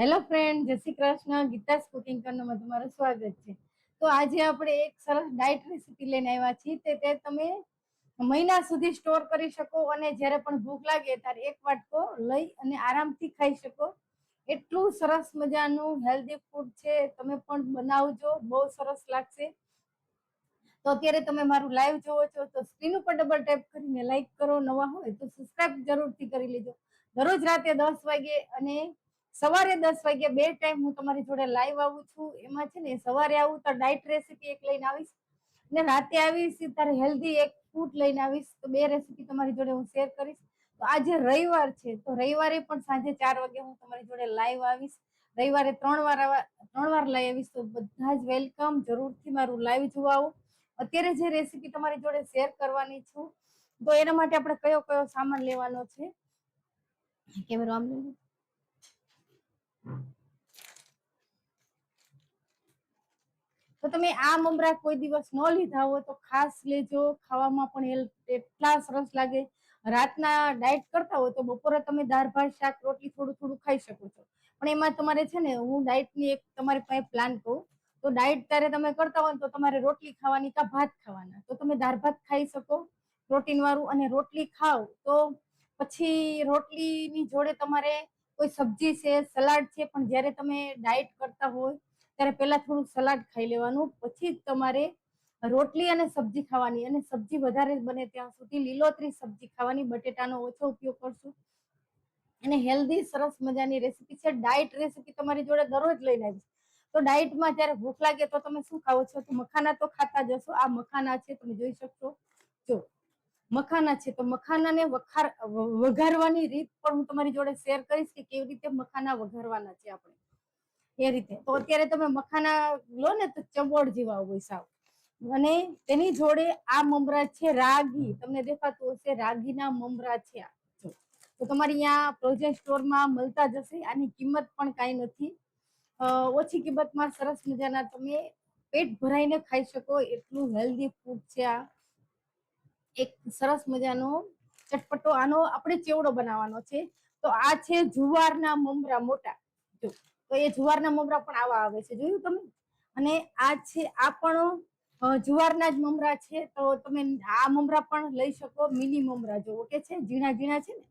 Hello friend, જય Shri Krishna. Geeta's cooking કર્નરમાં તમારું સ્વાગત છે. તો આજે આપણે એક સરસ ડાયટ રેસીપી લઈને આવ્યા છીએ. તે તમે મહિના સુધી સ્ટોર કરી શકો અને જ્યારે પણ ભૂખ લાગે ત્યારે એક વાટકો લઈ અને આરામથી ખાઈ શકો. એટલું સરસ મજાનું હેલ્ધી ફૂડ છે. તમે પણ બનાવજો, બહુ સરસ લાગશે. તો અત્યારે તમે મારું લાઈવ જોવો છો તો સ્ક્રીન ઉપર ડબલ ટેપ કરીને લાઈક કરો. નવા હોય તો સબસ્ક્રાઇબ જરૂરથી કરી લેજો. દરરોજ રાતે 10 વાગે અને સવારે 10 વાગે બે ટાઈમ હું તમારી જોડે લાઈવ આવું છું. એમાં છે ને સવારે આવું તો ડાયટ રેસીપી એક લઈને આવીશ ને રાતે આવીશ ત્યારે હેલ્ધી એક ફૂડ લઈને આવીશ. તો બે રેસીપી તમારી જોડે હું શેર કરીશ. તો આજે રવિવાર છે તો રવિવારે પણ સાંજે 4 વાગે હું તમારી જોડે લાઈવ આવીશ. રવિવારે 3 વાર લઈ આવીશ. તો બધા જ વેલકમ, જરૂરથી મારું લાઈવ જોવા આવો. અત્યારે જે રેસીપી તમારી જોડે શેર કરવાની છું તો એના માટે આપણે કયો કયો સામાન લેવાનો છે. કેમેરો આમ લઈ લો. તો તમે આ મમરા કોઈ દિવસ ન લીધા હોય તો ખાસ લેજો. ખાવામાં પણ એટલા સરસ લાગે. રાતના ડાયટ કરતા હોય તો બપોરે તમે દાળ ભાત શાક રોટલી થોડું થોડું ખાઈ શકો છો. પણ એમાં તમારે છે ને, હું ડાયટની એક તમારી પાસે પ્લાન કહું તો ડાયટ ત્યારે તમે કરતા હોય તો તમારે રોટલી ખાવાની કા ભાત ખાવાના. તો તમે દાળ ભાત ખાઈ શકો પ્રોટીન વાળું, અને રોટલી ખાવ તો પછી રોટલીની જોડે તમારે કોઈ સબ્જી છે, સલાડ છે. પણ જ્યારે તમે ડાયટ કરતા હોય ત્યારે પહેલા થોડું સલાડ ખાઈ લેવાનું, પછી તમારે રોટલી અને સબ્જી ખાવાની. અને સબ્જી વધારે બને ત્યાં સુધી લીલોતરી સબ્જી ખાવાની. બટેટાનો ઓછો ઉપયોગ કરશું. અને હેલ્ધી સરસ મજાની રેસીપી છે. ડાયટ રેસીપી તમારી જોડે દરરોજ લઈને આવીશ. તો ડાયટમાં જ્યારે ભૂખ લાગે તો તમે શું ખાવો છો? તો મખાના તો ખાતા જશો. આ મખાના છે, તમે જોઈ શકશો. જો મખાના છે તો મખાનાને વઘારવાની રીત પણ હું તમારી જોડે શેર કરીશ કે કેવી રીતે મખાના વઘારવાના છે આપણે એ રીતે. તો અત્યારે તમે મખાના લો ને તો ચબોડ જેવા હોય સાવ. અને તેની જોડે આ મમરા છે રાગી, તમને દેખાતું હશે રાગીના મમરા છે આ. તો તમારી અહીંયા પ્રોજેક્ટ સ્ટોરમાં મળતા જશે. આની કિંમત પણ કાંઈ નથી, ઓછી કિંમતમાં સરસ મજાના તમે પેટ ભરાઈને ખાઈ શકો એટલું હેલ્ધી ફૂડ છે આ. એક સરસ મજાનો ચટપટો આનો આપણે ચેવડો બનાવવાનો છે. તો આ છે જુવારના મમરા મોટા. જો તો એ જુવારના મમરા પણ આવા આવે છે, જોયું તમે? અને આ છે, આ પણ જુવારના જ મમરા છે. તો તમે આ મમરા પણ લઈ શકો. મિની મમરા જો ઓકે છે, ઝીણા ઝીણા છે ને.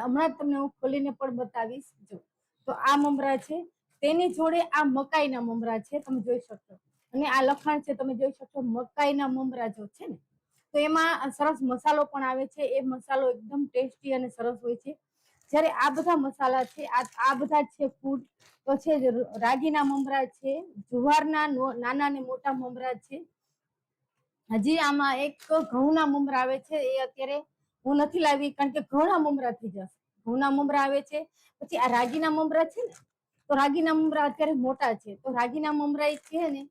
હમણાં જ તમને હું ખોલીને પણ બતાવીશ. જો તો આ મમરા છે. તેની જોડે આ મકાઈના મમરા છે, તમે જોઈ શકશો. અને આ લખાણ છે, તમે જોઈ શકશો મકાઈના મમરા જો છે ને. તો એમાં સરસ મસાલો પણ આવે છે. એ મસાલો એકદમ ટેસ્ટી અને સરસ હોય છે. જ્યારે આ બધા મસાલા છે, આ બધા છે ફૂડ તો છે રાગીના મમરા છે, જુવારના નાના ને મોટા મમરા છે. હજી આમાં એક ઘઉંના મમરા આવે છે. એ અત્યારે હું નથી લાવી કારણ કે ઘઉંના મમરા થઈ જશે. ઘઉંના મમરા આવે છે. પછી આ રાગીના મમરા છે ને, તો રાગીના મમરા અત્યારે મોટા છે. તો રાગીના મમરા છે ને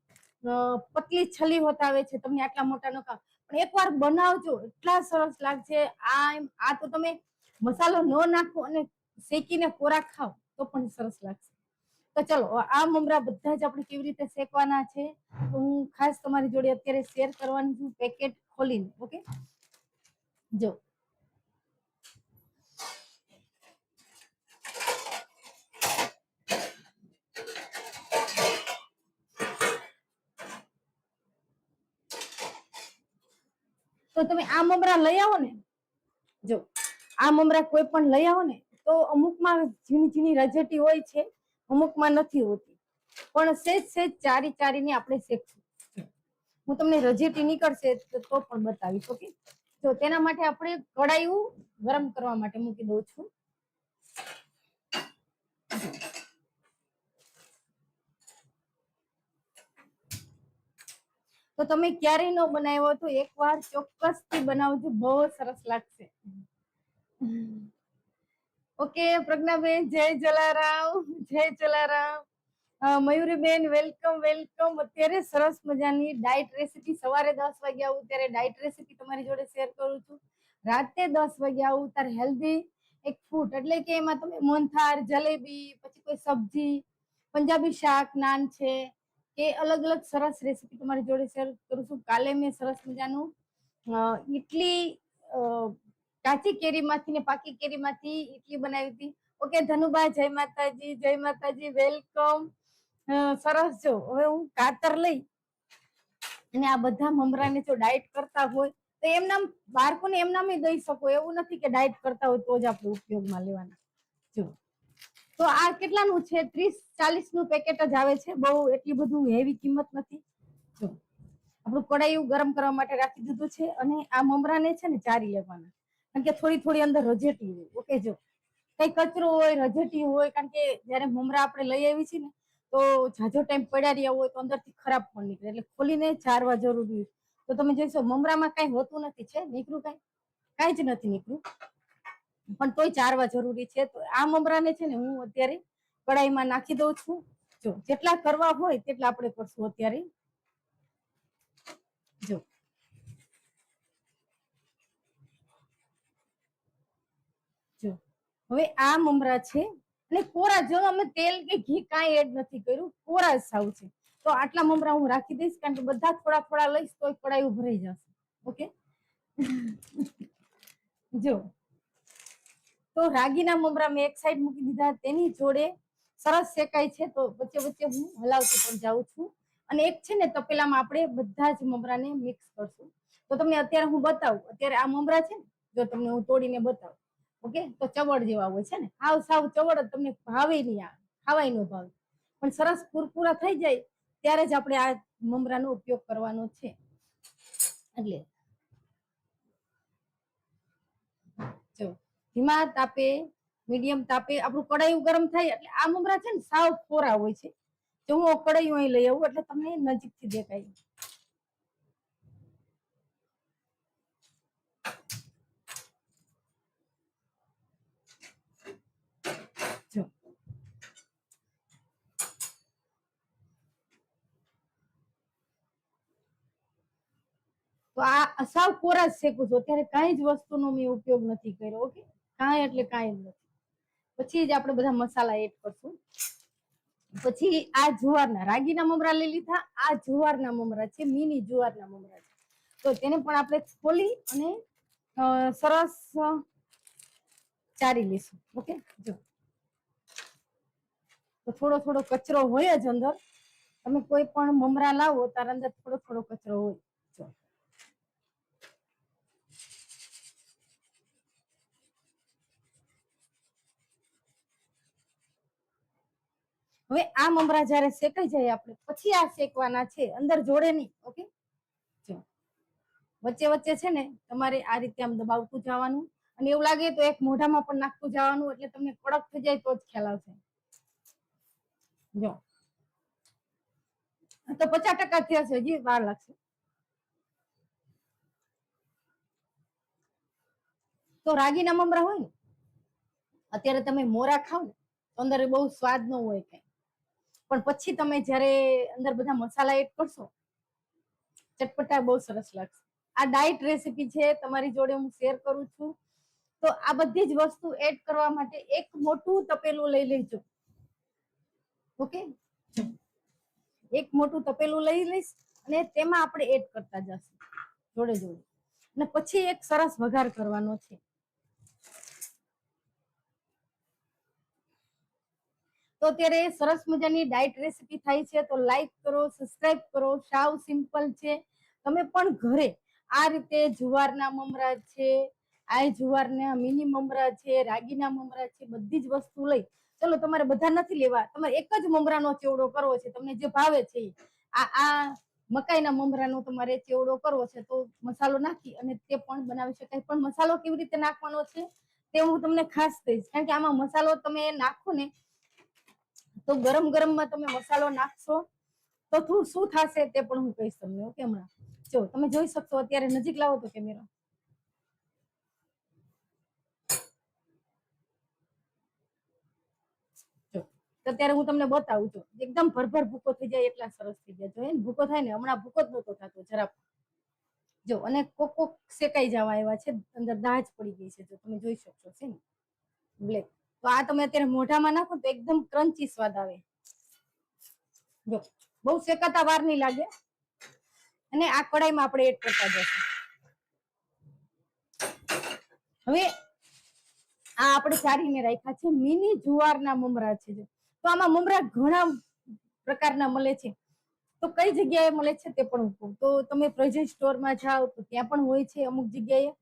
પતલી છલી હોતા આવે છે. તમને આટલા મોટા ન ખાવ, પણ એકવાર બનાવજો, એટલા સરસ લાગશે. આ તો તમે મસાલો ન નાખો અને શેકીને કોરા ખાવ તો પણ સરસ લાગશે. તો ચલો, આ મમરા બધા જ આપણે કેવી રીતે શેકવાના છે તો હું ખાસ તમારી જોડે અત્યારે શેર કરવાની છું, પેકેટ ખોલીને. ઓકે, જો તો તમે આ મમરા લઈ આવો ને. જો આ મમરા કોઈ પણ લઈ આવો ને તો અમુકમાં ઝીણી ઝીણી રજેટી હોય છે, અમુકમાં નથી હોતી. પણ સેજ સેજ ચારી ચારીને આપણે શેકશું. હું તમને રજેટી નીકળશે તો પણ બતાવીશ. ઓકે, તો તેના માટે આપણે કડાઈ ગરમ કરવા માટે મૂકી દઉં છું. તો તમે ક્યારેય ન બનાવ્યો તો એકવાર ચોક્કસથી બનાવજો, બહુ સરસ લાગશે. ઓકે પ્રજ્ઞાબેન, જય જલારામ, જય જલારામ. મયુરીબેન, welcome welcome. અત્યારે સરસ મજાની ડાયટ રેસીપી સવારે 10 વાગે આવું ત્યારે ડાયટ રેસીપી તમારી જોડે શેર કરું છું. રાતે 10 વાગે આવું ત્યારે હેલ્ધી એક ફૂડ, એટલે કે એમાં તમે મોહનથાળ, જલેબી, પછી કોઈ સબ્જી, પંજાબી શાક, નાન છે કે અલગ અલગ સરસ રેસીપી તમારી જોડે શેર કરું છું. કાલે મેં સરસ મજાનું ઈડલી કાચી કેરીમાંથી ને પાકી કેરીમાંથી ઈડલી બનાવી હતી. ઓકે ધનુબા, જય માતાજી, વેલકમ. સરસ. જો હવે હું કાતર લઈ અને આ બધા મમરાને જો ડાયટ કરતા હોય તો એમના બાળકોને એમનામ દઈ શકો, એવું નથી કે ડાયટ કરતા હોય તો જ આપણે ઉપયોગમાં લેવાના. જો તો આ કેટલાનું છે? 30-40 નું પેકેટ જ આવે છે, બહુ એટલી બધું હેવી કિંમત નથી. જો આપણું કડાયું ગરમ કરવા માટે રાખી દીધું છે અને આ મમરાને છે ને ચારી લેવાના, કારણ કે થોડી થોડી અંદર રજેટી હોય. ઓકે, જો કઈ કચરો હોય, રજેટી હોય, કારણ કે જયારે મમરા આપણે લઈ આવી છીએ ને તો ઝાઝો ટાઈમ પડ્યા રહ્યા હોય તો અંદરથી ખરાબ પણ નીકળે, એટલે ખોલીને ચારવા જરૂરી હોય. તો તમે જોઈશો મમરામાં કઈ હોતું નથી, છે નીકળું કઈ જ નથી નીકળું, પણ તોય ચારવા જરૂરી છે. તો આ મમરાને છે ને હું અત્યારે કડાઈમાં નાખી દઉં છું. જો જેટલા કરવા હોય તેટલા આપણે કરશું અત્યારે. જો જો હવે આ મમરા છે અને કોરા, જો અમે તેલ કે ઘી કાંઈ એડ નથી કર્યું, કોરા સાવ છે. તો આટલા મમરા હું રાખી દઈશ, કારણ કે બધા થોડા થોડા લઈશ તો કડાઈ ભરાઈ જશે. ઓકે. જો તો રાગીના મમરા મેં એક સાઈડ મૂકી દીધા, તેની જોડે સરસ શેકાય છે તો વચ્ચે વચ્ચે હું હલાવતી પણ જાઉં છું. અને એક છે ને તપેલામાં આપણે બધા જ મમરાને મિક્સ કરશું. તો તમને અત્યારે હું બતાવું, અત્યારે આ મમરા છે ને, જો તમને હું તોડીને બતાવું. ઓકે, તો ચવડ જેવા હોય છે ને, હાવ સાવ ચવડ, તમને ભાવે નહીં, આ ખાવાય નો ભાવે. પણ સરસ કુરકુરા થઈ જાય ત્યારે જ આપણે આ મમરાનો ઉપયોગ કરવાનો છે. એટલે જો ધીમા તાપે, મીડિયમ તાપે આપણું કડાયું ગરમ થાય એટલે આ મમરા છે ને સાવ કોરા હોય છે. જો હું કડાયું અહીં લઈ આવું એટલે તમને નજીકથી દેખાય. જો તો આ સાવ કોરા જ શેકું છું અત્યારે, કાંઈ જ વસ્તુનો મેં ઉપયોગ નથી કર્યો. ઓકે, કાંઈ એટલે કાંઈ જ નથી. પછી જ આપણે બધા મસાલા એડ કરશું. પછી આ જુવારના રાગીના મમરા લઈ લીધા, આ જુવારના મમરા છે, મિની જુવારના મમરા છે. તો તેને પણ આપણે ખોલી અને સરસ ચારી લઈશું. ઓકે, જો તો થોડો થોડો કચરો હોય જ અંદર, તમે કોઈ પણ મમરા લાવો તાર અંદર થોડો થોડો કચરો હોય. જો હવે આ મમરા જયારે શેકાઈ જાય આપણે પછી આ શેકવાના છે, અંદર જોડે નહીં. ઓકે, જો વચ્ચે વચ્ચે છે ને તમારે આ રીતે આમ દબાવતું જવાનું, અને એવું લાગે તો એક મોઢામાં પણ નાખતું જવાનું, એટલે તમને કડક થઈ જાય તો જ ખ્યાલ આવશે. જો તો 50% થયા છે, હજી વાર લાગશે. તો રાગીના મમરા હોય ને, અત્યારે તમે મોરા ખાવ ને અંદર બહુ સ્વાદ ન હોય કઈ, પણ પછી તમે જયારે અંદર બધા મસાલા એડ કરશો ચટપટા બહુ સરસ લાગશે. આ ડાયટ રેસીપી છે, તમારી જોડે હું શેર કરું છું. તો આ બધી જ વસ્તુ એડ કરવા માટે એક મોટું તપેલું લઈ લેજો. ઓકે, એક મોટું તપેલું લઈ લઈશ અને તેમાં આપણે એડ કરતા જશું જોડે જોડે, અને પછી એક સરસ વઘાર કરવાનો છે. તો અત્યારે સરસ મજાની ડાયટ રેસીપી થાય છે, તો લાઈક કરો, સબસ્ક્રાઇબ કરો. સાવ સિમ્પલ છે. તમે પણ ઘરે આ રીતે જુવારના મમરા છે, આ જુવારના મિની મમરા છે, રાગીના મમરા છે, બધી જ વસ્તુ લઈ, ચલો તમારે બધા નથી લેવા, તમારે એક જ મમરાનો ચેવડો કરવો છે, તમને જે ભાવે છે આ મકાઈના મમરાનો તમારે ચેવડો કરવો છે તો મસાલો નાખી અને તે પણ બનાવી શકાય. પણ મસાલો કેવી રીતે નાખવાનો છે તે હું તમને ખાસ કહીશ, કારણ કે આમાં મસાલો તમે નાખો ને તો ગરમ ગરમમાં તમે મસાલો નાખશો તો શું થશે તે પણ હું કહીશ તમને. ઓકે, હમણાં જો તમે જોઈ શકશો, અત્યારે નજીક લાવો તો કેમેરા. અત્યારે હું તમને બતાવું છું, એકદમ ભરભર ભૂકો થઈ જાય એટલા સરસ થઈ જાય. જો એને ભૂકો થાય ને, હમણાં ભૂકો જ નહોતો થતો જરાક. જો અને કોક કોક શેકાઈ જવા આવ્યા છે, અંદર દાજ પડી ગઈ છે, જો તમે જોઈ શકશો છે ને બ્લેક. તો આ તમે અત્યારે મોઢામાં નાખો તો એકદમ ક્રન્ચી સ્વાદ આવે. જો બહુ શેકાતા વાર નહીં લાગે. અને આ કડાઈમાં આપણે એડ કરતા જશું. હવે આ આપણે ચારીને રાખ્યા છે મિની જુવારના મમરા છે. તો આમાં મમરા ઘણા પ્રકારના મળે છે. તો કઈ જગ્યાએ મળે છે તે પણ કહું તો તમે પ્રેઝન્ટ સ્ટોરમાં જાઓ તો ત્યાં પણ હોય છે અમુક જગ્યાએ.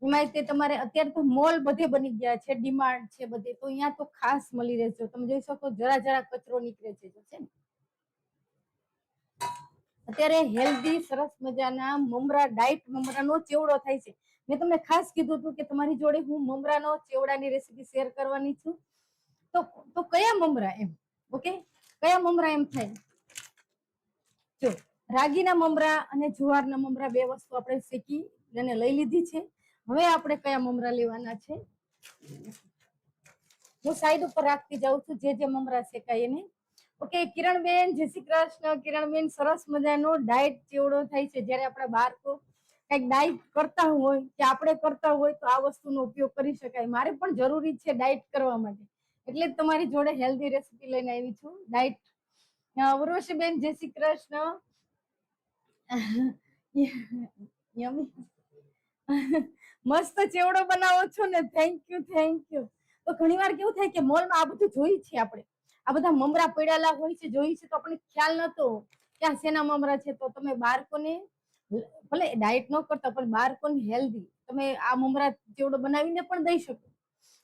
એમાં તે તમારે અત્યારે તો મોલ બધે બની ગયા છે, ડિમાન્ડ છે બધે, તો અહીંયા તો ખાસ મળી રહેશે. તમે જોઈ શકો જરા જરા કચરો નીકળે છે ને. અત્યારે હેલ્ધી સરસ મજાના મમરા, ડાયટ મમરાનો ચેવડો થાય છે. મેં તમને ખાસ કીધું હતું કે તમારી જોડે હું મમરાનો ચેવડાની રેસીપી શેર કરવાની છું. તો કયા મમરા એમ, ઓકે, કયા મમરા એમ થાય. જો રાગીના મમરા અને જુવારના મમરા બે વસ્તુ આપણે શેકી અને લઈ લીધી છે. હવે આપણે કયા મમરા લેવાના છે હું સાઈડ ઉપર રાખતી જાઉં છું જે મમરા શેકાય એને. ઓકે કિરણબેન, જય શ્રી કૃષ્ણ. કિરણબેન, સરસ મજાનો ડાયટ ચેવડો થાય છે. જ્યારે આપણા બાળકો કઈક ડાયટ કરતા હોય કે આપણે કરતા હોય તો આ વસ્તુનો ઉપયોગ કરી શકાય. મારે પણ જરૂરી છે ડાયટ કરવા માટે, એટલે જ તમારી જોડે હેલ્ધી રેસીપી લઈને આવી છું. ડાયટ ઉર્વશીબેન, જય શ્રી કૃષ્ણ. મસ્ત ચેવડો બનાવો છો ને, થેન્ક યુ થેન્ક યુ. તો ઘણી વાર કેવું થાય કે મોલમાં આ બધું જોઈ છે, આપણે આ બધા મમરા પડેલા હોય છે, જોઈ છે, તો આપણને ખ્યાલ નતો કે આ શેના મમરા છે. તો તમે બાળકોને ભલે ડાયટ ન કરતા પણ બાળકોને હેલ્ધી તમે આ મમરા ચેવડો બનાવીને પણ દઈ શકો.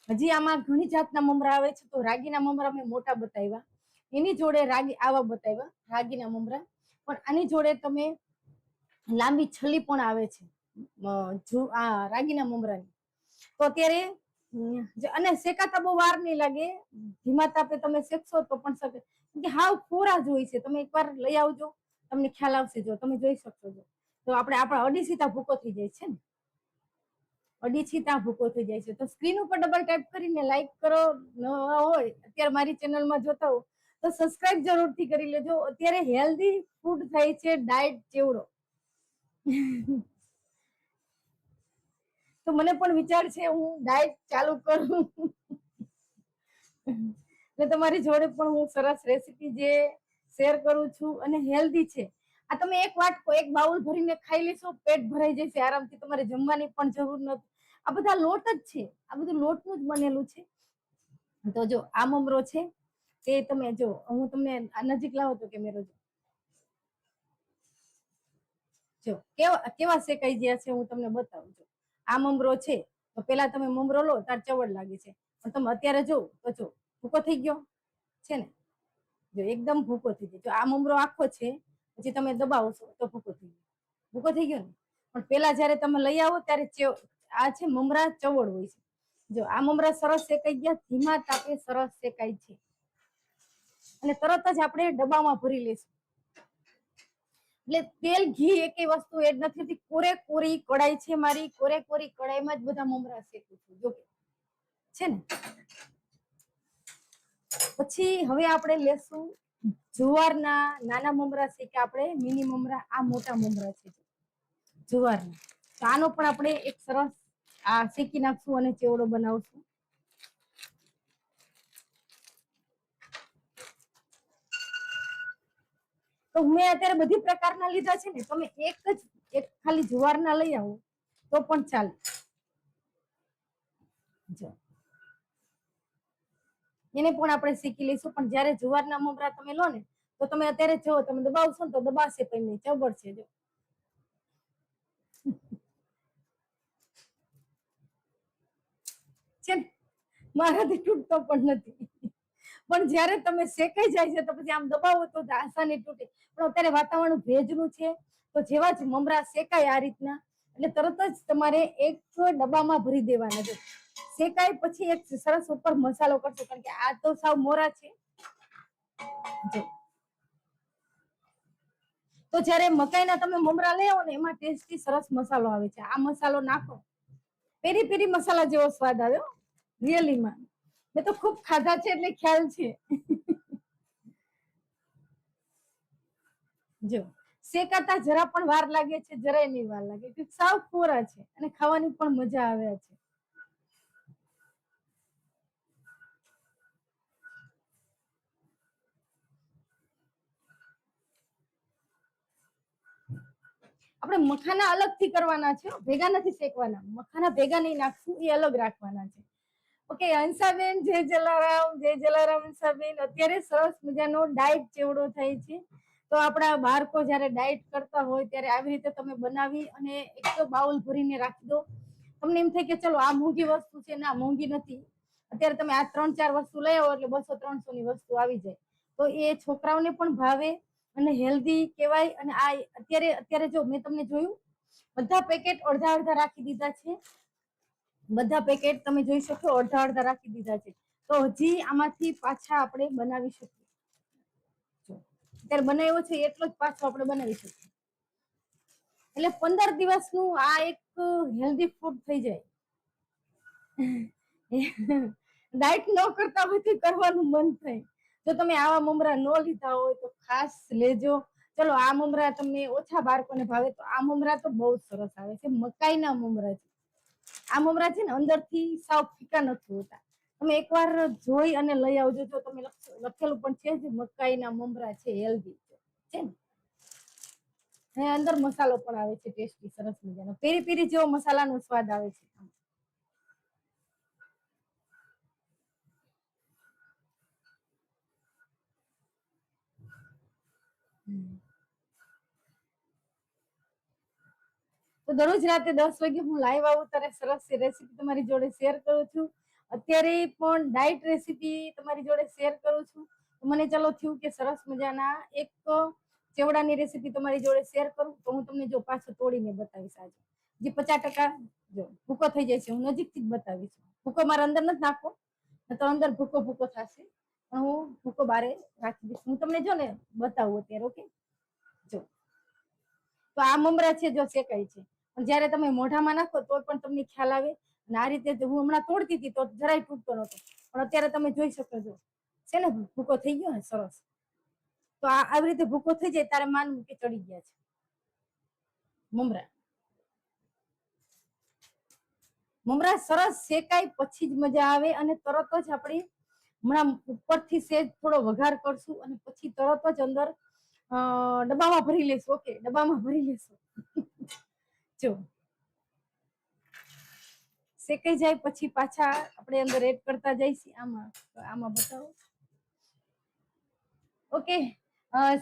હજી આમાં ઘણી જાતના મમરા આવે છે. તો રાગીના મમરા મેં મોટા બતાવ્યા, એની જોડે રાગી આવા બતાવ્યા રાગીના મમરા, પણ આની જોડે તમે લાંબી છલી પણ આવે છે રાગીના મમરાની. તો અત્યારે અને શેકાતા બહુ વાર નહીં લાગે, ધીમા તાપે તમે શેકશો તો પણ શકે, કે હાવ કોરા જ હોય છે. તમે એકવાર લઈ આવજો, તમને ખ્યાલ આવશે. જો તમે જોઈ શકશો. તો આપણા અડીસીતા ભૂકો થઈ જાય છે ને, અડીસીતા ભૂકો થઈ જાય છે. તો સ્ક્રીન ઉપર ડબલ ટેપ કરીને લાઈક કરો, ન હોય અત્યારે મારી ચેનલમાં જોતા હો તો સબસ્ક્રાઇબ જરૂરથી કરી લેજો. અત્યારે હેલ્ધી ફૂડ થાય છે, ડાયટ ચેવડો. તો મને પણ વિચાર છે હું ડાયટ ચાલુ કરું. એટલે તમારી જોડે પણ હું સરસ રેસીપી જે શેર કરું છું અને હેલ્ધી છે. આ તમે એક વાટકો એક બાઉલ ભરીને ખાઈ લેશો, પેટ ભરાઈ જશે આરામથી, તમારે જમવાની પણ જરૂર નથી. આ બધા લોટ જ છે, આ બધું લોટનું જ બનેલું છે. તો જો આ મમરો છે તે તમે જો, હું તમને નજીક લાવો તો કેમેરો જો કેવા શેકાઈ ગયા છે હું તમને બતાવું છું. આ મમરો છે તો પેલા તમે મમરો લો તાર ચવડ લાગે છે, પણ તમે અત્યારે જો તો જો ભૂકો થઈ ગયો છે ને, જો એકદમ ભૂકો થઈ ગયો. જો આ મમરો આખો છે, પછી તમે દબાવશો તો ભૂકો થઈ ગયો. ભૂકો થઈ ગયો ને, પણ પેલા જયારે તમે લઈ આવો ત્યારે આ છે મમરા ચવડ હોય છે. જો આ મમરા સરસ શેકાઈ ગયા, ધીમા તાપે સરસ શેકાય છે, અને તરત જ આપણે ડબ્બામાં ભરી લેશું. એટલે તેલ ઘી એક વસ્તુ એડ નથી થતી, કોરેકોરી કઢાઈ છે મારી, કોરેકોરી કઢાઈમાં જ બધા મમરા શેકું છું જો છે ને. પછી હવે આપણે લેશું જુવારના નાના મમરા છે કે આપણે મિની મમરા, આ મોટા મમરા છે જુવારના. તો આનો પણ આપણે એક સરસ આ શેકી નાખશું અને ચેવડો બનાવશું. તો મેં અત્યારે બધી પ્રકારના લીધા છે ને, તમે એક ખાલી જુવારના લઈ આવો તો પણ ચાલે. એને પણ આપણે શીખી લઈશું. પણ જયારે જુવારના મમરા તમે લો ને તો તમે અત્યારે જો તમે દબાવશો ને તો દબાશે પણ નહીં, ચબર છે જો. મારાથી તૂટતો પણ નથી, પણ જયારે તમે શેકાઈ જાય છે તો પછી આમ દબાવો તો આસાની તૂટે. પણ અત્યારે વાતાવરણ ભેજનું છે, તો જેવા જ મમરા શેકાય આ રીતના એટલે તરત જ તમારે એક ડબ્બામાં ભરી દેવાના છે. શેકાય પછી એક સરસ ઉપર મસાલો કરશો, કારણ કે આ તો સાવ મોરા છે. તો જયારે મકાઈના તમે મમરા લઈ આવો ને એમાં ટેસ્ટી સરસ મસાલો આવે છે. આ મસાલો નાખો, પેરી પેરી મસાલા જેવો સ્વાદ આવ્યો રિયલીમાં. મેં તો ખૂબ ખાધા છે એટલે ખ્યાલ છે. જો શેકાતા જરા પણ વાર લાગે છે? જરાય નહીં વાર લાગે, સાવ કોરા છે અને ખાવાની પણ મજા આવે છે. આપણે મખાના અલગથી કરવાના છે, ભેગા નથી શેકવાના. મખાના ભેગા નહીં નાખશું, એ અલગ રાખવાના છે. ઓકે હંસાબેન, જય જલારામ, જય જલારામ હંસાબેન. અત્યારે સરસ મજાનો ડાયટ ચેવડો થાય છે. તો આપણા બાળકો જ્યારે ડાયટ કરતા હોય ત્યારે આવી રીતે તમે બનાવી અને એક તો બાઉલ ભરીને રાખી દો. તમને એમ થાય કે ચલો આ મોંઘી વસ્તુ છે, ના મોંઘી નથી. અત્યારે તમે આ 3-4 વસ્તુ લઈ આવો એટલે 200-300 ની વસ્તુ આવી જાય. તો એ છોકરાઓને પણ ભાવે અને હેલ્ધી કહેવાય. અને આ અત્યારે જો મેં તમને જોયું બધા પેકેટ અડધા અડધા રાખી દીધા છે. બધા પેકેટ તમે જોઈ શકો અડધા અડધા રાખી દીધા છે. તો હજી આમાંથી પાછા આપણે બનાવી શકીએ. અત્યારે બનાવ્યો છે એટલો જ પાછો આપણે બનાવી શકીએ. એટલે 15 દિવસનું આ એક હેલ્ધી ફૂડ થઈ જાય. ડાયટ ન કરતા હોય તો કરવાનું મન થાય. જો તમે આવા મમરા ન લીધા હોય તો ખાસ લેજો. ચલો આ મમરા તમને ઓછા બાળકોને ભાવે તો આ મમરા તો બહુ સરસ આવે છે. મકાઈના મમરા છે. આ મમરા છે ને અંદરથી સાવ ફીકા નથી હોતા. તમે એકવાર જોઈ અને લઈ આવજો. જો તમે લખેલું પણ છે જ મકાઈના મમરા છે, હેલ્ધી છે ને અંદર મસાલો પણ આવે છે ટેસ્ટી સરસ મજાનો. પેરી પેરી જેવો મસાલાનો સ્વાદ આવે છે. તો દરરોજ રાતે 10 વાગે હું લાઈવ આવું ત્યારે સરસ રેસીપી તમારી જોડે શેર કરું છું. અત્યારે પણ ડાયટ રેસીપી તમારી જોડે શેર કરું છું. મને ચાલો થયું કે સરસ મજાના એક ચેવડાની રેસીપી તમારી જોડે શેર કરું. તો હું તમને જો પાછો તોડીને બતાવીશ. આજે જે 50% જો ભૂકો થઈ જાય છે, હું નજીકથી જ બતાવીશ. ભૂકો મારા અંદર નથી નાખવો, તો અંદર ભૂકો ભૂકો થશે. પણ હું ભૂકો બારે રાખી દઈશ. હું તમને જો ને બતાવું અત્યારે. ઓકે, જો તો આ મમરા છે જો શેકાય છે, પણ જયારે તમે મોઢામાં નાખો તો પણ તમને ખ્યાલ આવે. અને આ રીતે હું હમણાં તોડતી હતી તો જરાય તૂટતો નતો, પણ અત્યારે તમે જોઈ શકો છો છે ને ભૂકો થઈ ગયો ને સરસ. તો આ આવી રીતે ભૂકો થઈ જાય તારે માનવું કે ચડી ગયા છે મમરા. મમરા સરસ શેકાય પછી જ મજા આવે. અને તરત જ આપણે હમણાં ઉપરથી સેજ થોડો વઘાર કરશું અને પછી તરત જ અંદર ડબ્બામાં ભરી લેશું. ઓકે, ડબ્બામાં ભરી લેશું. જો શેકાઈ જાય પછી પાછા આપણે અંદર એડ કરતા જઈશું. આમાં બતાવો. ઓકે,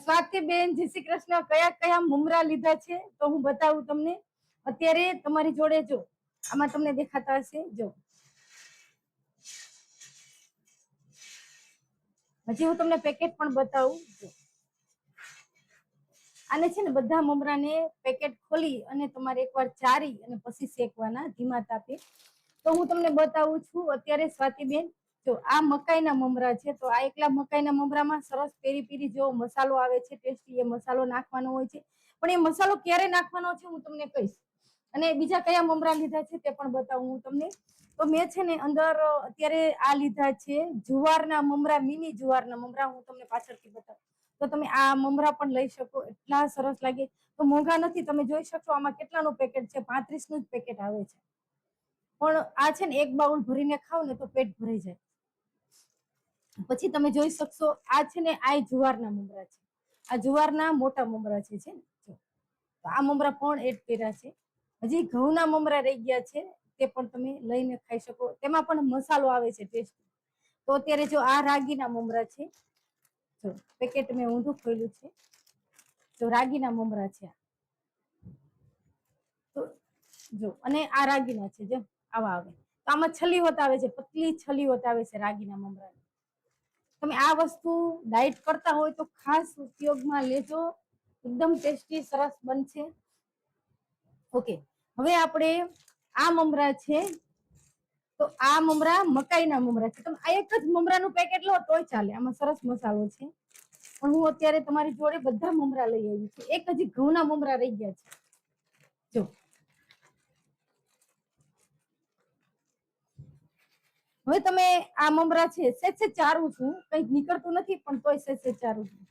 સ્વાતિબેન, જય શ્રી કૃષ્ણ. કયા કયા મમરા લીધા છે તો હું બતાવું તમને. અત્યારે તમારી જોડે જો આમાં તમને દેખાતા હશે. જો હજી હું તમને પેકેટ પણ બતાવું. આને છે ને બધા મમરાને પેકેટ ખોલી અને તમારે એકવાર ચારી અને પછી શેકવાના ધીમા તાપે. તો હું તમને બતાવું છું અત્યારે સ્વાતિબેન. જો આ મકાઈના મમરા છે. તો આ એકલા મકાઈના મમરામાં સરસ પેરી પેરી જેવો મસાલો આવે છે ટેસ્ટી. એ મસાલો નાખવાનો હોય છે. પણ એ મસાલો ક્યારે નાખવાનો છે હું તમને કહીશ. અને બીજા કયા મમરા લીધા છે તે પણ બતાવું હું તમને. તો મેં છે ને અંદર અત્યારે આ લીધા છે જુવારના મમરા, મિની જુવારના મમરા. હું તમને પાછળથી બતાવું. તો તમે આ મમરા પણ લઈ શકો. એટલા સરસ લાગે. તો મોંઘા નથી. તમે જોઈ શકશો આમાં કેટલાનું પેકેટ છે, 35 નું જ પેકેટ આવે છે. પણ આ છે ને એક બાઉલ ભરીને ખાવ ને તો પેટ ભરાઈ જાય. પછી તમે જોઈ શકશો આ છે ને આ જુવારના મમરા છે. આ જુવારના મોટા મમરા છે ને. તો આ મમરા પણ એડ કર્યા છે. હજી ઘઉંના મમરા રહી ગયા છે, તે પણ તમે લઈને ખાઈ શકો. તેમાં પણ મસાલો આવે છે ટેસ્ટ. તો અત્યારે જો આ રાગીના મમરા છે. જો પેકેટ મેં ઊંધું ખોલ્યું છે. જો રાગીના મમરા છે. તો જો અને આ રાગીના છે. જો આવા આવે. તો આમાં છલી હોત આવે છે, પતલી છલી હોત આવે છે રાગીના મમરા. તમે આ વસ્તુ ડાયટ કરતા હોય તો ખાસ ઉપયોગમાં લેજો. એકદમ ટેસ્ટી સરસ બનશે. ઓકે, હવે આપણે આ મમરા છે. તો આ મમરા મકાઈના મમરા છે. તમે આ એક જ મમરાનું પેકેટ લો તોય ચાલે. આમાં સરસ મસાલો છે. પણ હું અત્યારે તમારી જોડે બધા મમરા લઈ આવી છું. એક હજી ઘઉંના મમરા રહી ગયા છે. જો હવે તમે આ મમરા છે સેજ ચારું છું. કઈ નીકળતું નથી પણ તોય સેજ ચારું છું.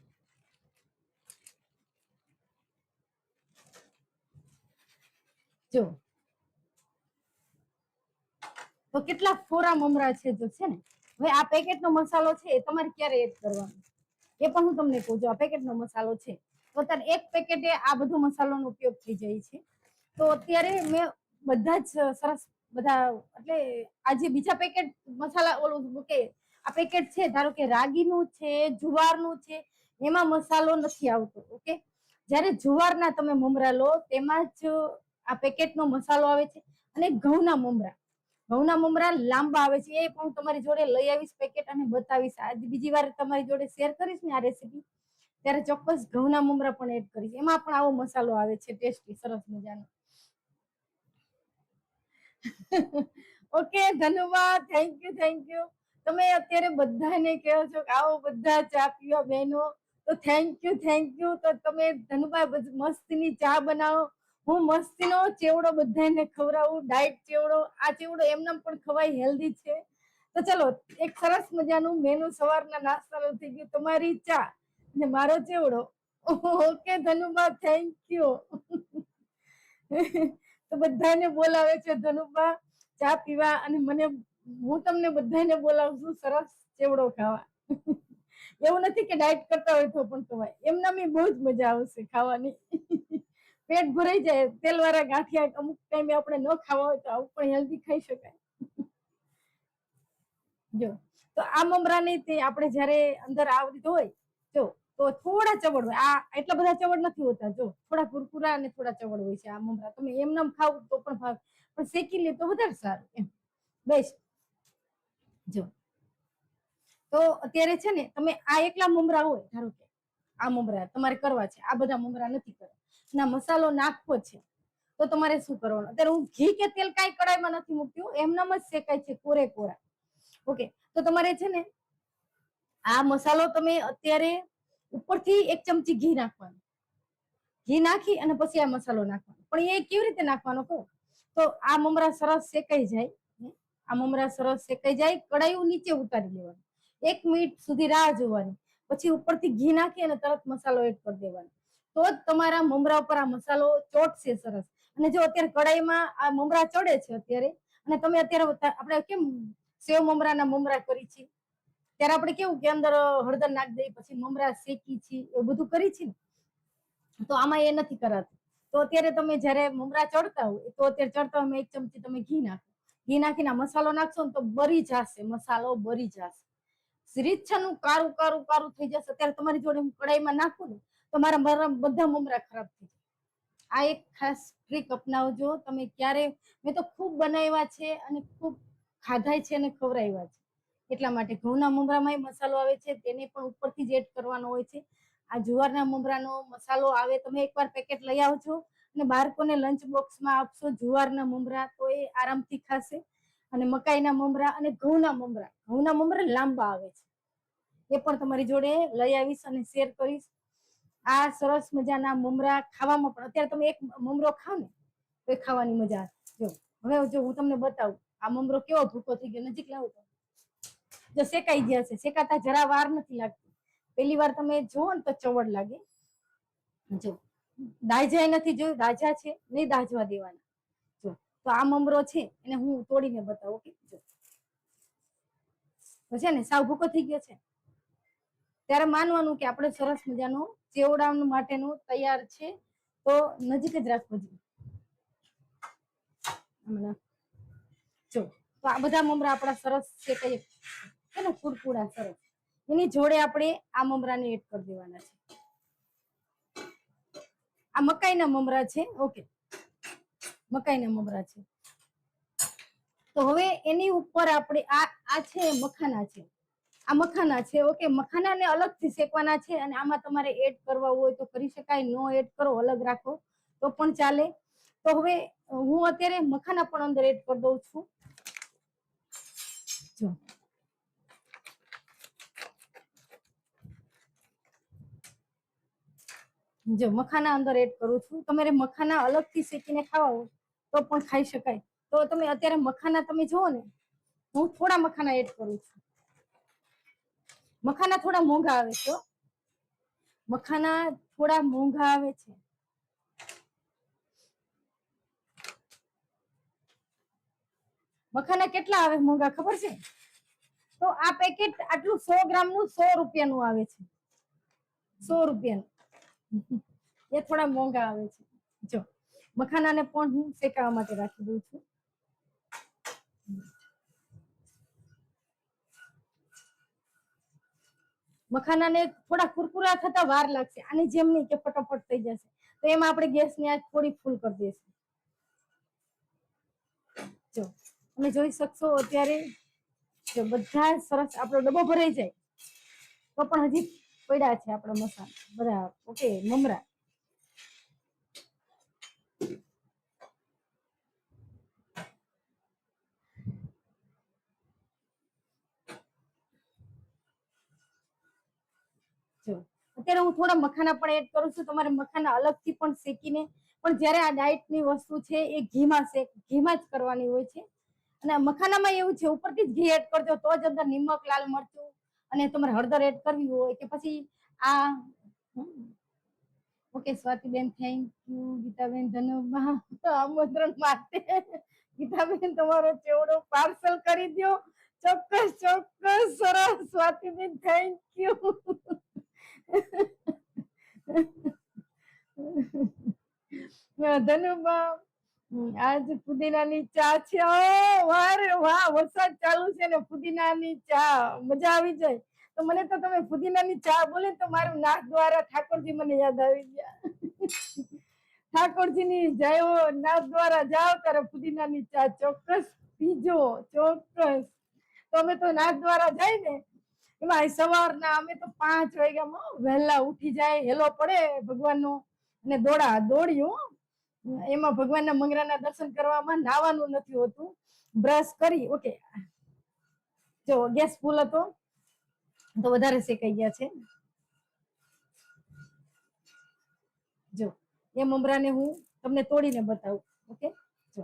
જો તો કેટલા ફોરા મમરા છે જો છે ને. હવે આ પેકેટનો મસાલો છે એ તમારે ક્યારે એડ કરવાનો એ પણ હું તમને કહું છું. આ પેકેટનો મસાલો છે તો અત્યારે એક પેકેટે આ બધો મસાલોનો ઉપયોગ થઈ જાય છે. તો અત્યારે મેં બધા જ સરસ બધા એટલે આ જે બીજા પેકેટ મસાલા ઓલું કે આ પેકેટ છે ધારો કે રાગીનું છે, જુવારનું છે, એમાં મસાલો નથી આવતો. ઓકે, જ્યારે જુવારના તમે મમરા લો તેમાં જ આ પેકેટનો મસાલો આવે છે. અને ઘઉંના મમરા લાંબા આવે છે. એ પણ તમારી જોડે લઈ આવીશ પેકેટ અને બતાવીશ. આજે બીજી વાર તમારી જોડે શેર કરીશ ને આ રેસીપી, ત્યારે ચોક્કસ ઘઉંના મમરા પણ એડ કરીશ. એમાં પણ આવો મસાલો આવે છે ટેસ્ટી, સરસ મજાનો. ઓકે ધન્યવાદ, થેન્ક યુ. તમે અત્યારે બધાને કહો છો કે આવો બધા ચા પીવા બહેનો, તો થેન્ક યુ. તો તમે ધનુભાઈ મસ્તીની ચા બનાવો, હું મસ્તીનો ચેવડો બધાને ખવડાવું, ડાયટ ચેવડો. આ ચેવડો એમને પણ ખવાય, હેલ્ધી છે. તો ચલો, એક સરસ મજાનું મેનુ સવારના નાસ્તાનું થઈ ગયું, તમારી ચા ને મારો ચેવડો. Okay Dhanubhai, thank you. તો બધાને બોલાવે છે ધનુભા ચા પીવા, અને મને હું તમને બધાને બોલાવું છું સરસ ચેવડો ખાવા. એવું નથી કે ડાયટ કરતા હોય તો પણ ખવાય, એમના બહુ જ મજા આવશે ખાવાની. પેટ ભરાઈ જાય. તેલ વાળા ગાંઠિયા અમુક ટાઈમે આપણે ન ખાવા હોય તો આવું પણ હેલ્ધી ખાઈ શકાય. જો તો આ મમરાની તે આપણે જ્યારે અંદર આવતી હોય જો, તો થોડા ચવડ હોય. આ એટલા બધા ચવડ નથી હોતા. જો થોડા કુરકુરા અને થોડા ચવડ હોય છે આ મમરા. તમે એમનેમ ખાવ તો પણ ભાવે, પણ શેકી લે તો વધારે સારું, એમ બેસ્ટ. જો તો અત્યારે છે ને તમે આ એકલા મમરા હોય, ધારો કે આ મમરા તમારે કરવા છે, આ બધા મમરા નથી કરવા, ના મસાલો નાખવો છે, તો તમારે શું કરવાનું? અત્યારે હું ઘી કે તેલ કાંઈ કડાઈમાં નથી મૂકતી, એમનામ જ શેકાય છે કોરે કોરા. ઓકે, તો તમારે છે ને આ મસાલો તમે અત્યારે ઉપરથી 1 ચમચી ઘી નાખવાનું. ઘી નાખી અને પછી આ મસાલો નાખવાનો. પણ એ કેવી રીતે નાખવાનો કહું? તો આ મમરા સરસ શેકાઈ જાય, આ મમરા સરસ શેકાઈ જાય, કડાયું નીચે ઉતારી લેવાનું, 1 મિનિટ સુધી રાહ જોવાની, પછી ઉપરથી ઘી નાખી અને તરત મસાલો એડ કરી દેવાનો. તો જ તમારા મમરા ઉપર આ મસાલો ચોટશે સરસ. અને જો અત્યારે કડાઈમાં આ મમરા ચડે છે અત્યારે, અને તમે અત્યારે આપણે કેમ સેવ મમરાના મમરા કરી છે, ત્યારે આપણે કેવું કે અંદર હળદર નાખી દઈએ, પછી મમરા શેકી છીએ, એવું બધું કરી છે ને. તો આમાં એ નથી કરાતું. તો અત્યારે તમે જ્યારે મમરા ચડતા હોય, તો અત્યારે ચડતા હોય 1 ચમચી તમે ઘી નાખો, ઘી નાખીને મસાલો નાખશો ને તો બરી જશે, મસાલો બરી જશે, રીછાનું કારું કારું કારું થઈ જશે. અત્યારે તમારી જોડે હું કડાઈમાં નાખું ને તો મારા બધા મમરા ખરાબ થઈ જાય. આ એક ખાસ ટ્રીક અપનાવજો તમે. ક્યારે મેં તો ખૂબ બનાવ્યા છે અને ખૂબ ખાધાય છે અને ખવડાવ્યા છે. એટલા માટે ઘઉંના મમરામાં મસાલો આવે છે, તેને પણ ઉપરથી જ એડ કરવાનો હોય છે. આ જુવારના મમરાનો મસાલો આવે, તમે એકવાર પેકેટ લઈ આવજો અને બાળકોને લંચ બોક્સમાં આપશો જુવારના મમરા, તો એ આરામથી ખાશે. અને મકાઈના મમરા અને ઘઉંના મમરા લાંબા આવે છે, એ પણ તમારી જોડે લઈ આવીશ અને શેર કરીશ. આ સરસ મજાના મમરા ખાવામાં પણ, અત્યારે તમે એક મમરો ખાવ ને તો એ ખાવાની મજા આવે. જો હવે જો હું તમને બતાવું, આ મમરો કેવો ભૂકો થઈ ગયો, નજીક લાવું તો જો શેકાઈ ગયા છે. શેકાતા જરા વાર નથી લાગતી. પહેલી વાર તમે જુઓ ને તો ચવડ લાગે. જો દાજા નથી, જોયું દાજા છે, નહીં દાજવા દેવાના. જો તો આ મમરો છે એને હું તોડીને બતાવું કે જો તો છે ને સાવ ભૂકો થઈ ગયો છે, ત્યારે માનવાનું કે આપણે સરસ મજાનો ચેવડા માટેનું તૈયાર છે. તો નજીક જ રાખવો જોઈએ. જો તો આ બધા મમરા આપણા સરસ શેકાઈ છે ને, કુરકુરા સરસ. એની જોડે આપણે આ મમરાને એડ કરી દેવાના છે. આ મકાઈના મમરા છે. ઓકે, મકાઈના મમરા છે. તો હવે એની ઉપર આપણે આ છે મખાના છે, આ મખાના છે. ઓકે, મખાનાને અલગથી શેકવાના છે, અને આમાં તમારે એડ કરવા હોય તો કરી શકાય, નો એડ કરો, અલગ રાખો તો પણ ચાલે. તો હવે હું અત્યારે મખાના પણ અંદર એડ કરી દઉં છું. જો મખાના અંદર એડ કરું છું. તમારે મખાના અલગથી શેકીને ખાવા હોય તો પણ ખાઈ શકાય. તો તમે અત્યારે મખાના તમે જુઓ ને, હું થોડા મખાના એડ કરું છું. મખાના થોડા મોંઘા આવે છે, મખાના થોડા મોંઘા આવે છે. મખાના કેટલા આવે મોંઘા ખબર છે? તો આ પેકેટ આટલું 100 ગ્રામનું 100 રૂપિયાનું આવે છે, 100 રૂપિયાનું. એ થોડા મોંઘા આવે છે. જો મખાનાને પણ હું શેકાવા માટે રાખી દઉં છું. મખાનાને થોડા કુરકુરા થતા વાર લાગશે, આની જેમ નહીં કે ફટાફટ થઈ જશે. તો એમાં આપણે ગેસની આંચ થોડી ફૂલ કરી દઈશું. જો તમે જોઈ શકશો અત્યારે જો બધા સરસ આપણો ડબ્બો ભરાઈ જાય તો પણ હજી પડ્યા છે આપણા મસાલા બધા. ઓકે, મમરા જો અત્યારે હું થોડા મખાના પણ એડ કરું છું. તમારે મખાના અલગથી પણ શેકીને, પણ જ્યારે આ ડાયટની વસ્તુ છે એ ઘીમાં જ કરવાની હોય છે. અને મખાનામાં એવું છે ઉપરથી જ ઘી એડ કરજો તો જ અંદર નિમક, લાલ મરચું અને તમારે હળદર એડ કરવી હોય કે પછી આ. Okay Swatiben, thank you. Gitaben ધન્યવાદ આમંત્રણ માટે. ગીતાબેન તમારો ચેવડો પાર્સલ કરી દો. ચોક્કસ ચોક્કસ. સરસ સ્વાતિબેન, થેન્ક યુ. ધન્યવાદ. આજ પુદીનાની ચા છે. વાહ, વરસાદ ચાલુ છે ને પુદીનાની ચા, મજા આવી જાય. તો મને તો તમે પુદીનાની ચા બોલે તો મારું નાથ દ્વારા ઠાકોરજી મને યાદ આવી ગયા. ઠાકોરજીની જય હો. નાથ દ્વારા જાઓ ત્યારે પુદીનાની ચા ચોક્કસ પીજો, ચોક્કસ. તો અમે તો નાથ દ્વારા જાય ને એમાં સવારના અમે તો 5 વાગ્યામાં વહેલા ઉઠી જાય, હેલો પડે ભગવાનનો અને દોડ્યું. એમાં ભગવાનના મંગરાના દર્શન કરવામાં નાવાનું નથી હોતું. બ્રશ કરી, ઓકે જો ગેસ ફૂલ હતો તો વધારે શેકાઈ ગયા છે. જો એ મમરાને હું તમને તોડીને બતાવું. ઓકે, જો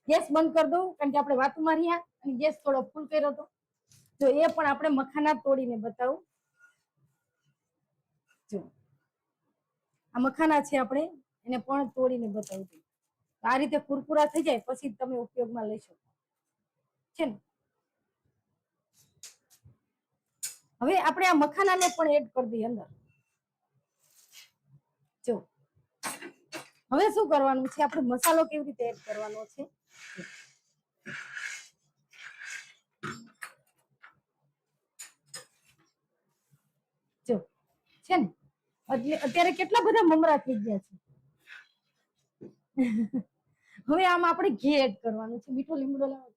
ગેસ બંધ કરી દઉં કારણ કે આપણે વાતો માર્યા અને ગેસ થોડો ફૂલ કર્યો હતો. જો એ પણ આપણે મખાના તોડીને બતાવું. જો આ મખાના છે આપણે એને પણ તોડીને બતાવું. આ રીતે કુરકુરા થઈ જાય પછી તમે ઉપયોગમાં લઈ શકો છે ને. હવે આપણે આ મખાનાને પણ એડ કરી દઈએ અંદર. જો હવે શું કરવાનું છે, આપણે મસાલો કેવી રીતે એડ કરવાનો છે. જો છે ને અત્યારે કેટલા બધા મમરા થઈ ગયા છે. હવે આમાં આપણે ઘી એડ કરવાનું છે. મીઠો લીમડો લાવો.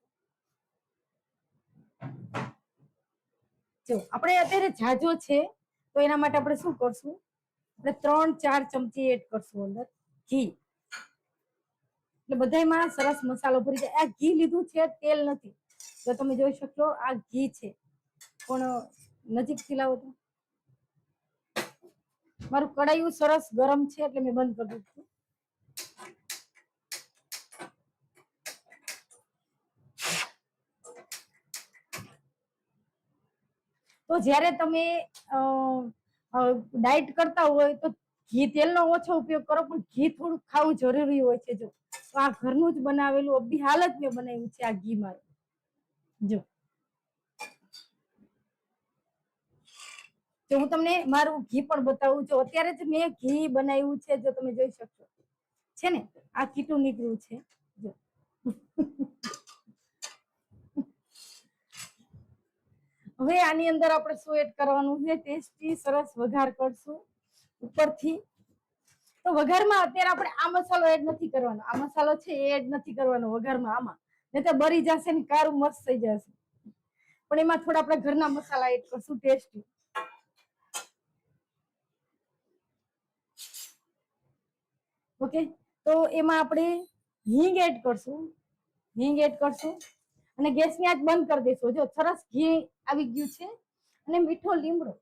જો આપણે અત્યારે જાજો છે તો એના માટે આપણે શું કરશું, આપણે 3-4 ચમચી એડ કરશું અંદર ઘી. એટલે બધામાં સરસ મસાલો ભરી જાય. આ ઘી લીધું છે, તેલ નથી. તો તમે જોઈ શકશો આ ઘી છે, પણ નજીકથી લાવો તો. મારું કડાયું સરસ ગરમ છે એટલે મેં બંધ કરી દીધું. તો જ્યારે તમે ડાયટ કરતા હોય તો ઘી તેલનો ઓછો ઉપયોગ કરો, પણ ઘી થોડું ખાવું જરૂરી હોય છે. જો તો આ ઘરનું જ બનાવેલું અબી હાલત મેં બનાવ્યું છે આ ઘી મારું. જો હું તમને મારું ઘી પણ બતાવું છું. અત્યારે જ મેં ઘી બનાવ્યું છે, જો તમે જોઈ શકશો છે ને આ કીટું નીકળ્યું છે. જો હવે આની અંદર આપણે શું એડ કરવાનું છે, ટેસ્ટી સરસ વઘાર કરશું ઉપરથી. તો વઘારમાં અત્યારે આપણે આ મસાલો એડ નથી કરવાનો. આ મસાલો છે એ એડ નથી કરવાનો વઘારમાં આમાં, નહીં તો બળી જશે ને કારું મસ્ત થઈ જશે. પણ એમાં થોડા આપણે ઘરના મસાલા એડ કરશું ટેસ્ટી. ઓકે, તો એમાં આપણે હિંગ એડ કરશું. અને ગેસની આંચ બંધ કરી દઈશું. જો સરસ ઘી આવી ગયું છે. અને મીઠો લીમડો,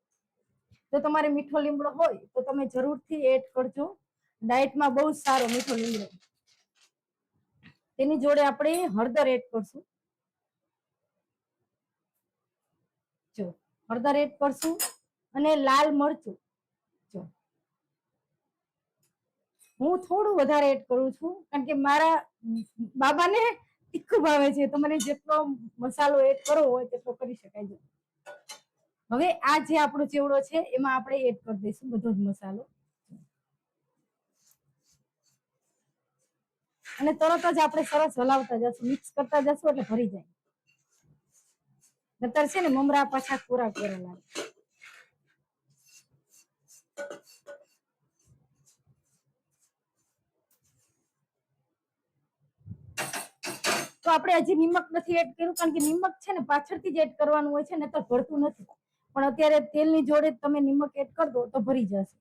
જો તમારે મીઠો લીમડો હોય તો તમે જરૂરથી એડ કરજો. ડાયટમાં બહુ સારો મીઠો લીમડો. તેની જોડે આપણે હળદર એડ કરશું. જો હળદર એડ કરશું અને લાલ મરચું. જો હું થોડું વધારે એડ કરું છું કારણ કે મારા બાબાને તીખું ભાવે છે, તો મને જેટલો મસાલો એડ કરવો હોય તેટલો કરી શકાય. હવે આ જે આપણો ચેવડો છે એમાં આપણે એડ કરી દઈશું બધો જ મસાલો. અને તરત જ આપણે સરસ હલાવતા જશું, મિક્સ કરતા જશું એટલે ભરી જાય. નતર છે ને મમરા પાછા કોરા કોરા લાગે. તો આપણે હજી નિમક નથી એડ કર્યું, કારણ કે નિમક છે ને પાછળથી જ એડ કરવાનું હોય છે, નતર ભરતું નથી. પણ અત્યારે તેલની જોડે તમે નિમક એડ કરી દો તો ભરી જશે.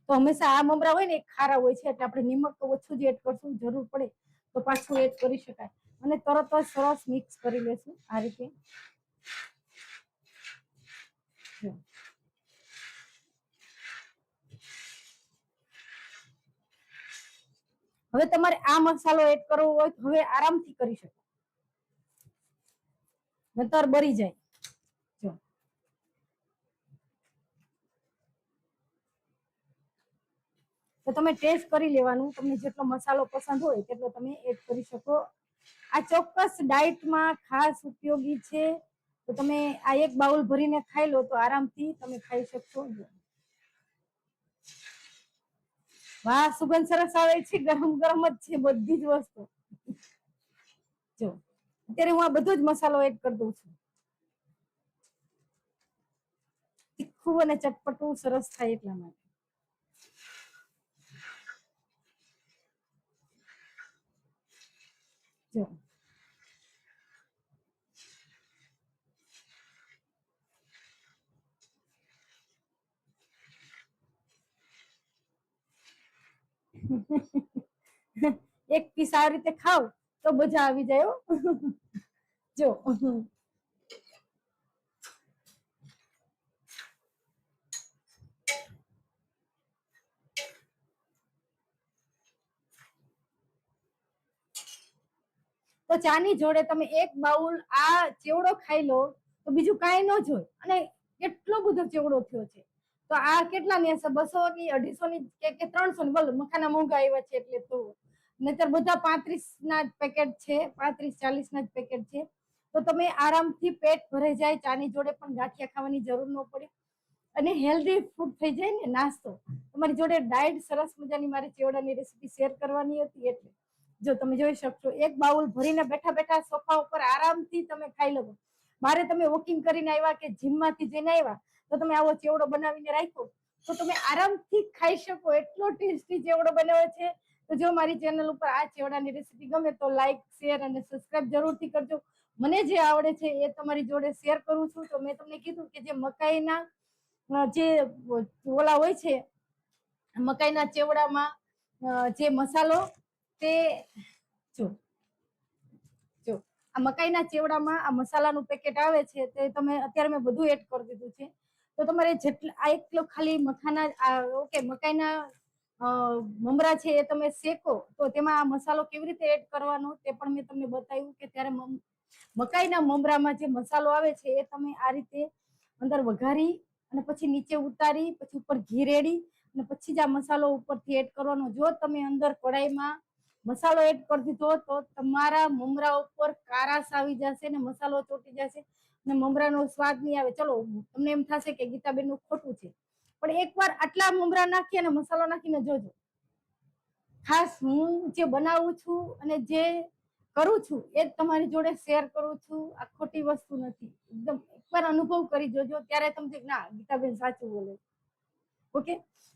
તો હંમેશા આ મમરા હોય ને ખારા હોય છે, એટલે આપણે નિમક તો ઓછું જ એડ કરશું, જરૂર પડે તો પાછું એડ કરી શકાય. અને તરત જ સરસ મિક્સ કરી લેશું આ રીતે. હવે તમારે આ મસાલો એડ કરવો હોય તો હવે આરામથી કરી શકો, નતર બળી જાય. જો તો તમે ટેસ્ટ કરી લેવાનું, તમને જેટલો મસાલો પસંદ હોય તેટલો તમે એડ કરી શકો. આ ચોક્કસ ડાયટમાં ખાસ ઉપયોગી છે. તો તમે આ એક બાઉલ ભરીને ખાઈ લો તો આરામથી તમે ખાઈ શકશો. વાહ, સુગંધ સરસ આવે છે, ગરમ ગરમ જ છે બધી જ વસ્તુ. જો અત્યારે હું આ બધો જ મસાલો એડ કરી દઉં છું, તીખું અને ચટપટું સરસ થાય એટલા માટે. જો એક પીસ આ રીતે ખાવ તો મજા આવી જાય. જો તો ચાની જોડે તમે એક બાઉલ આ ચેવડો ખાઈ લો તો બીજું કાંઈ ન જોય. અને કેટલો બધો ચેવડો થયો છે. તો આ કેટલાની હશે? 200 ની, 250 ની કે 300 ની? બોલો, મખાના મોંઘા આવ્યા છે એટલે. તો નહીતર બધા 35 ના જ પેકેટ છે, 35-40 ના જ પેકેટ છે. તો તમે આરામથી પેટ ભરાઈ જાય, ચાની જોડે પણ ગાંઠિયા ખાવાની જરૂર ન પડે, અને હેલ્ધી ફૂડ થઈ જાય ને, નાસ્તો. તમારી જોડે ડાયટ સરસ મજાની મારી ચેવડાની રેસીપી શેર કરવાની હતી એટલે. જો તમે જોઈ શકશો, એક બાઉલ ભરીને બેઠા બેઠા સોફા ઉપર આરામથી તમે ખાઈ લો. મારે તમે વોકિંગ કરીને આવ્યા કે જીમમાંથી જઈને આવ્યા તો તમે આવો ચેવડો બનાવીને રાખ્યો તો તમે આરામથી ખાઈ શકો, એટલો ટેસ્ટી ચેવડો બનાવે છે. તો જો મારી ચેનલ ઉપર આ ચેવડાની રેસીપી ગમે તો લાઈક, શેર અને સબસ્ક્રાઇબ જરૂરથી કરજો. મને જે આવડે છે એ તમારી જોડે શેર કરું છું. તો મેં તમને કીધું કે જે મકાઈના જે ઓલા હોય છે, મકાઈના ચેવડામાં જે મસાલો તે જો આ મકાઈના ચેવડામાં આ મસાલાનું પેકેટ આવે છે તે તમે અત્યારે મેં બધું એડ કરી દીધું છે. તો તમારે જેટલા આ 1 કિલો ખાલી મકાઈના મમરા છે એ તમે શેકો તો તેમાં આ મસાલો કેવી રીતે એડ કરવાનો તે પણ મેં તમને બતાવ્યું. કે ત્યારે મકાઈના મમરામાં જે મસાલો આવે છે એ તમે આ રીતે અંદર વઘારી અને પછી નીચે ઉતારી, પછી ઉપર ઘી રેડી અને પછી જ આ મસાલો ઉપરથી એડ કરવાનો. જો તમે અંદર કઢાઈમાં મસાલો એડ કરી દીધો તો તમારા મમરા ઉપર કારાશ આવી જશે ને મસાલો ચોટી જશે ને મમરાનો સ્વાદ નહીં આવે. ચલો, તમને એમ થશે કે ગીતાબેન નું ખોટું છે, પણ એકવાર આટલા મમરા નાખી અને મસાલો નાખીને જોજો. ખાસ હું જે બનાવું છું અને જે કરું છું એ જ તમારી જોડે શેર કરું છું. આ ખોટી વસ્તુ નથી. એકદમ એકવાર અનુભવ કરી જોજો, ત્યારે તમને ના ગીતાબેન સાચું બોલે. ઓકે,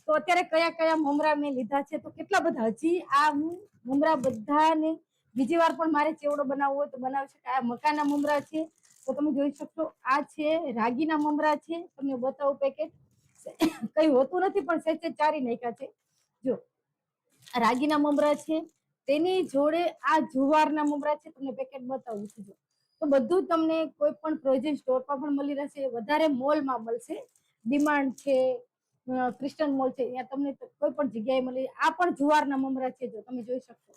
તો અત્યારે કયા કયા મમરા મેં લીધા છે? તો કેટલા બધા. હજી આ હું મમરા બધાને બીજી વાર પણ મારે ચેવડો બનાવવો હોય તો બનાવી શકાય. આ મકાના મમરા છે તો તમે જોઈ શકશો. આ છે રાગીના મમરા છે, તમને બતાવું પેકેટ. કઈ હોતું નથી પણ સેજ ચારી નાખ્યા છે. જો રાગીના મમરા છે, તેની જોડે આ જુવારના મમરા છે, તમને પેકેટ બતાવું છું. તો બધું તમને કોઈ પણ પ્રોવિઝન સ્ટોર પર પણ મળી રહેશે, વધારે મોલમાં મળશે. ડિમાન્ડ છે, ક્રિસ્ટન મોલ છે, ત્યાં તમને કોઈ પણ જગ્યાએ મળી. આ પણ જુવારના મમરા છે, જો તમે જોઈ શકશો.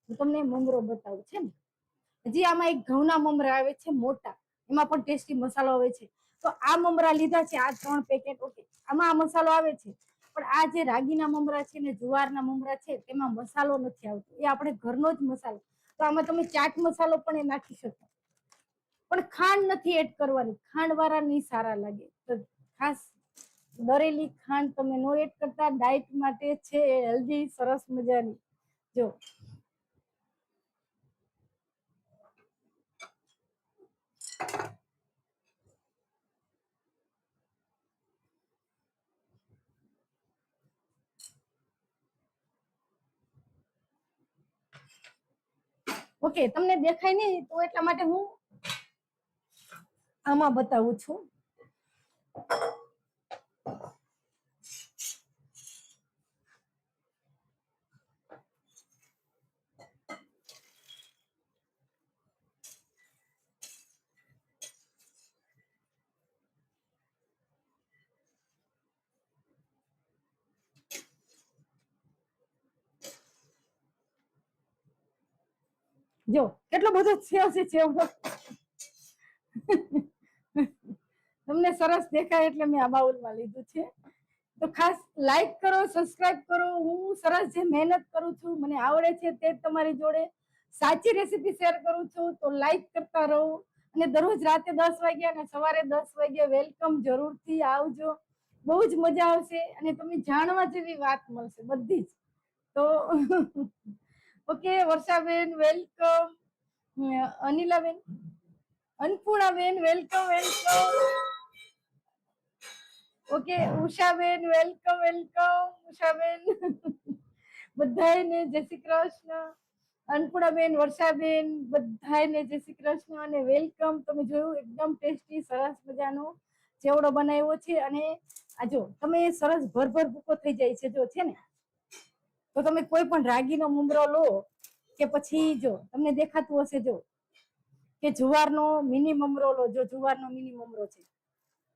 હું તમને મમરો બતાવું છે ને. હજી આમાં એક ઘઉંના મમરા આવે છે મોટા, એમાં પણ ટેસ્ટી મસાલો આવે છે. તો આ મમરા લીધા છે, આ 3 પેકેટ. ઓકે, આમાં આ મસાલો આવે છે, પણ આ જે રાગીના મમરા છે ને જુવારના મમરા છે તેમાં મસાલો નથી આવતો. એ આપણે ઘરનો જ મસાલો. તો આમાં તમે ચાટ મસાલો પણ એ નાખી શકો, પણ ખાંડ નથી એડ કરવાની. ખાંડ વાળા નહીં સારા લાગે. તો ખાસ દરેલી ખાંડ તમે નો એડ કરતા. ડાયટ માટે છે, હેલ્ધી સરસ મજાની. જો ઓકે, તમને દેખાય નહીં તો એટલા માટે હું આમાં બતાવું છું. જો કેટલો બધો સેવ છે ચેવડો. તમને સરસ દેખાય એટલે મેં આ બાઉલમાં લીધું છે. તો ખાસ લાઈક કરો, સબસ્ક્રાઇબ કરો. હું સરસ જે મહેનત કરું છું, મને આવડે છે તે તમારી જોડે સાચી રેસીપી શેર કરું છું. તો લાઈક કરતા રહો અને દરરોજ રાતે 10 વાગ્યા અને સવારે 10 વાગ્યા વેલકમ જરૂરથી આવજો. બહુ જ મજા આવશે અને તમને જાણવા જેવી વાત મળશે બધી જ. તો okay Varshaben welcome, Anilaben, Annapurnaben welcome welcome. Okay Ushaben welcome welcome. Ushaben બધાને જય શ્રી કૃષ્ણ. અન્નપૂર્ણાબેન, વર્ષાબેન, બધાને જય શ્રી કૃષ્ણ અને વેલકમ. તમે જોયું એકદમ ટેસ્ટી સરસ મજાનો ચેવડો બનાવ્યો છે. અને આ જો તમે સરસ ભરભર ભૂકો થઈ જાય છે જો છે ને, તો તમે કોઈ પણ રાગીનો મમરો લો કે પછી જો તમને દેખાતું હશે જો કે જુવારનો મિની મમરો લો. જો જુવારનો મિની મમરો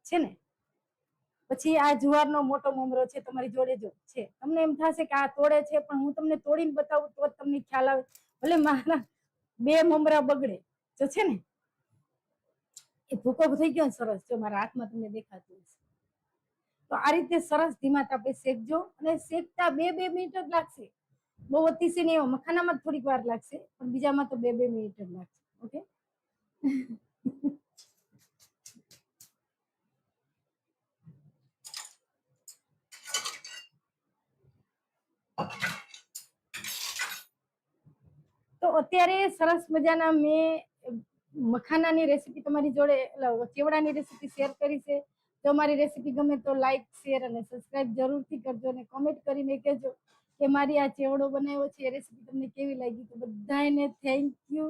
છે ને, પછી આ જુવારનો મોટો મમરો છે તમારી જોડે જો છે. તમને એમ થશે કે આ તોડે છે, પણ હું તમને તોડીને બતાવું તો તમને ખ્યાલ આવે. ભલે મારા 2 મમરા બગડે જો છે ને, એ ભૂકો થઈ ગયો સરસ. જો મારા હાથમાં તમને દેખાતું હશે. તો આ રીતે સરસ ધીમા તાપે શેકજો અને શેકતા 2 મિનિટ જ લાગશે. બહુ અતિશય નહીં. મખાનામાં થોડીક વાર લાગશે, પણ બીજામાં તો 2 મિનિટ જ લાગશે. ઓકે. તો અત્યારે સરસ મજાના મેં મખાનાની રેસીપી તમારી જોડે ચેવડાની રેસીપી શેર કરી છે. જો મારી રેસીપી ગમે તો લાઈક, શેર અને સબસ્ક્રાઇબ જરૂરથી કરજો અને કોમેન્ટ કરીને કહેજો કે મારી આ ચેવડો બનાવ્યો છે એ રેસીપી તમને કેવી લાગી. તો બધાને થેન્ક યુ.